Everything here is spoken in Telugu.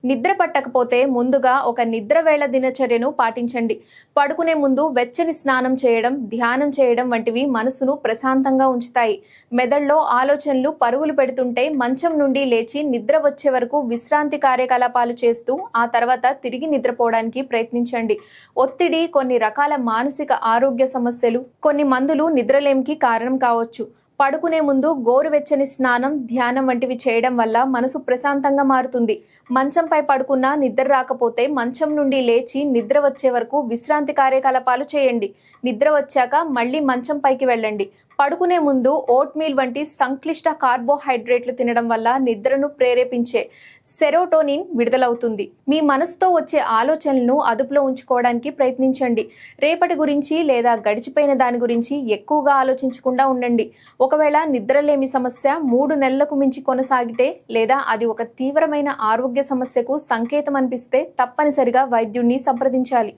నిద్ర పట్టకపోతే ముందుగా ఒక నిద్రవేళ దినచర్యను పాటించండి. పడుకునే ముందు వెచ్చని స్నానం చేయడం, ధ్యానం చేయడం వంటివి మనసును ప్రశాంతంగా ఉంచుతాయి. మెదడులో ఆలోచనలు పరుగులు పెడుతుంటే మంచం నుండి లేచి నిద్ర వచ్చే వరకు విశ్రాంతి కార్యకలాపాలు చేస్తూ ఆ తర్వాత తిరిగి నిద్రపోవడానికి ప్రయత్నించండి. ఒత్తిడి, కొన్ని రకాల మానసిక ఆరోగ్య సమస్యలు, కొన్ని మందులు నిద్రలేమికి కారణం కావచ్చు. పడుకునే ముందు గోరువెచ్చని స్నానం, ధ్యానం వంటివి చేయడం వల్ల మనసు ప్రశాంతంగా మారుతుంది. మంచంపై పడుకున్నా నిద్ర రాకపోతే మంచం నుండి లేచి నిద్ర వచ్చే వరకు విశ్రాంతి కార్యకలాపాలు చేయండి. నిద్ర వచ్చాక మళ్ళీ మంచం పైకి వెళ్ళండి. పడుకునే ముందు ఓట్ మీల్ వంటి సంక్లిష్ట కార్బోహైడ్రేట్లు తినడం వల్ల నిద్రను ప్రేరేపించే సెరోటోనిన్ విడుదలవుతుంది. మీ మనసుతో వచ్చే ఆలోచనలను అదుపులో ఉంచుకోవడానికి ప్రయత్నించండి. రేపటి గురించి లేదా గడిచిపోయిన దాని గురించి ఎక్కువగా ఆలోచించకుండా ఉండండి. ఒకవేళ నిద్రలేమి సమస్య 3 నెలలకు మించి కొనసాగితే లేదా అది ఒక తీవ్రమైన ఆరోగ్య సమస్యకు సంకేతం అనిపిస్తే తప్పనిసరిగా వైద్యుణ్ణి సంప్రదించాలి.